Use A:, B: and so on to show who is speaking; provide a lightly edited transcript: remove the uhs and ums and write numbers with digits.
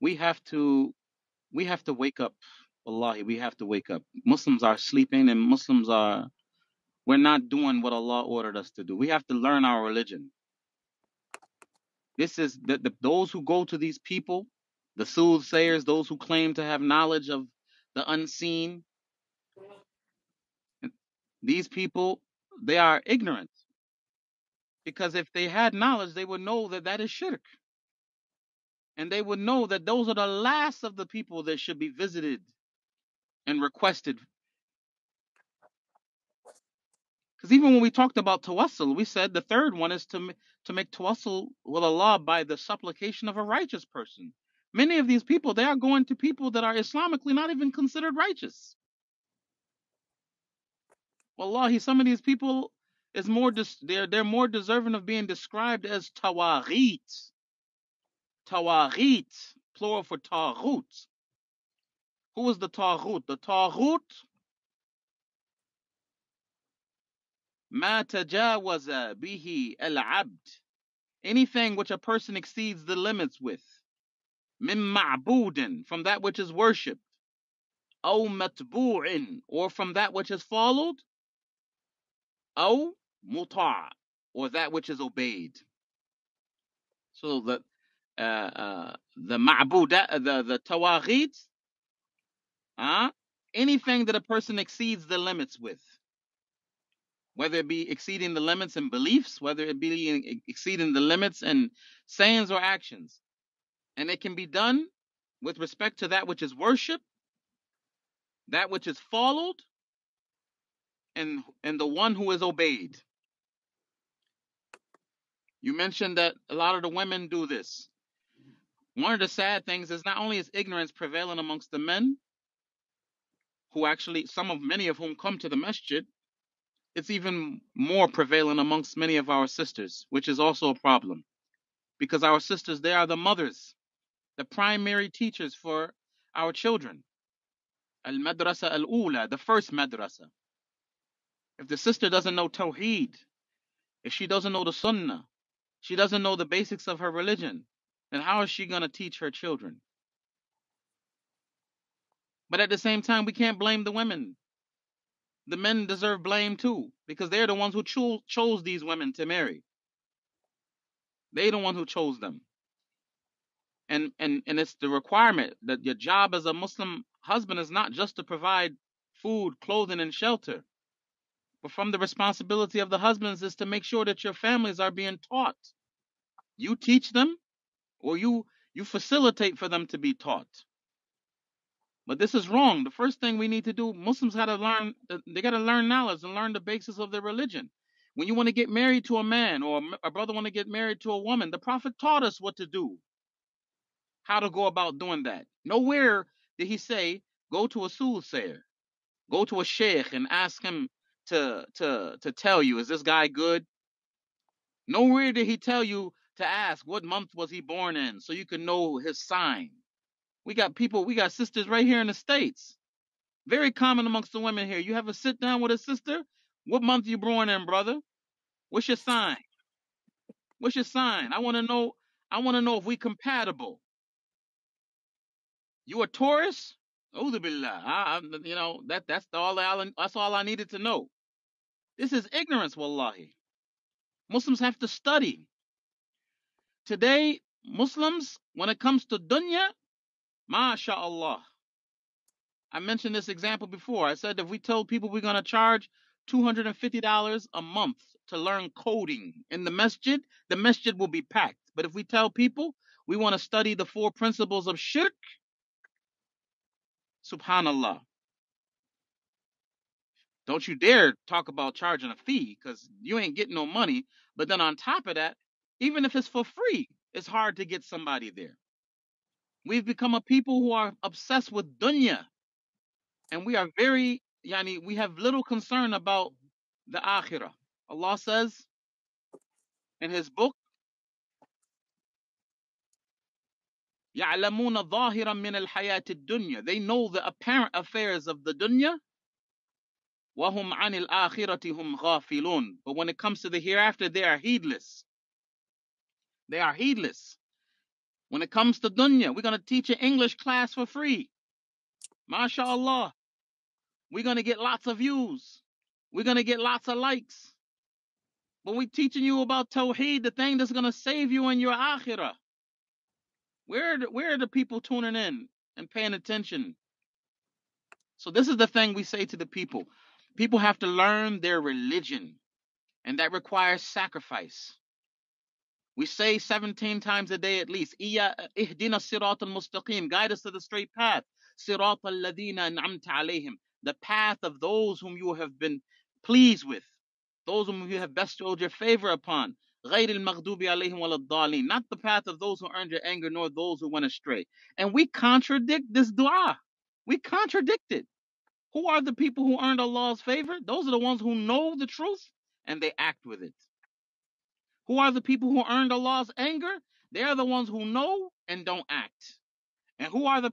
A: we have to wake up. Wallahi, we have to wake up. Muslims are sleeping, and we're not doing what Allah ordered us to do. We have to learn our religion. This is those who go to these people, the soothsayers, those who claim to have knowledge of the unseen. These people, they are ignorant, because if they had knowledge, they would know that that is shirk, and they would know that those are the last of the people that should be visited and requested. Because even when we talked about tawassul, we said the third one is to make tawassul with Allah by the supplication of a righteous person. Many of these people, they are going to people that are Islamically not even considered righteous. Wallahi, some of these people is more they're more deserving of being described as tawaghit. Tawaghit, plural for taghut. Who is the taghut? The taghut, ma tajawaza bihi al-abd. Anything which a person exceeds the limits with. Min ma'budin, from that which is worshipped. Aw matbu'in, or from that which is followed. Aw muta', or that which is obeyed. So the ma'budat, the tawaghit, anything that a person exceeds the limits with, whether it be exceeding the limits in beliefs, whether it be exceeding the limits in sayings or actions, and it can be done with respect to that which is worship, that which is followed, and the one who is obeyed. You mentioned that a lot of the women do this. One of the sad things is not only is ignorance prevalent amongst the men, who actually, many of whom come to the masjid, it's even more prevalent amongst many of our sisters, which is also a problem. Because our sisters, they are the mothers, the primary teachers for our children. Al-madrasa al-ula, the first madrasa. If the sister doesn't know Tawheed, if she doesn't know the Sunnah, she doesn't know the basics of her religion, then how is she going to teach her children? But at the same time, we can't blame the women. The men deserve blame too, because they're the ones who chose these women to marry. They're the ones who chose them. And it's the requirement that your job as a Muslim husband is not just to provide food, clothing, and shelter, but from the responsibility of the husbands is to make sure that your families are being taught. You teach them, or you facilitate for them to be taught. But this is wrong. The first thing we need to do, Muslims got to learn, they got to learn knowledge and learn the basis of their religion. When you want to get married to a man, or a brother want to get married to a woman, the Prophet taught us what to do, how to go about doing that. Nowhere did he say, go to a soothsayer, go to a sheikh and ask him to tell you, is this guy good? Nowhere did he tell you to ask what month was he born in so you can know his sign. We got sisters right here in the States. Very common amongst the women here. You have a sit down with a sister. What month you born in, brother? What's your sign? What's your sign? I want to know if we compatible. You a Taurus? Auzu billah. That's all I needed to know. This is ignorance, wallahi. Muslims have to study. Today, Muslims, when it comes to dunya, MashaAllah. I mentioned this example before. I said if we told people we're going to charge $250 a month to learn coding in the masjid will be packed. But if we tell people we want to study the 4 principles of shirk, subhanallah. Don't you dare talk about charging a fee, because you ain't getting no money. But then on top of that, even if it's for free, it's hard to get somebody there. We've become a people who are obsessed with dunya. And we are we have little concern about the akhirah. Allah says in his book, يَعْلَمُونَ ظَاهِرًا مِنَ الْحَيَاةِ الدُّنْيَا. They know the apparent affairs of the dunya. وَهُمْ عَنِ الْآخِرَةِ هُمْ غَافِلُونَ. But when it comes to the hereafter, they are heedless. They are heedless. When it comes to dunya, we're going to teach an English class for free. MashaAllah. We're going to get lots of views. We're going to get lots of likes. But we're teaching you about Tawheed, the thing that's going to save you in your akhirah. Where are the people tuning in and paying attention? So this is the thing we say to the people. People have to learn their religion, and that requires sacrifice. We say 17 times a day at least, ihdina sirat al-mustaqim, guide us to the straight path. Sirat al-ladina an'amta alayhim, the path of those whom you have been pleased with, those whom you have bestowed your favor upon. غَيْرِ الْمَغْضُوبِ عَلَيْهِمْ وَلَا الضَّالِينَ, not the path of those who earned your anger, nor those who went astray. And we contradict this dua. We contradict it. Who are the people who earned Allah's favor? Those are the ones who know the truth and they act with it. Who are the people who earned Allah's anger? They are the ones who know and don't act. And who are the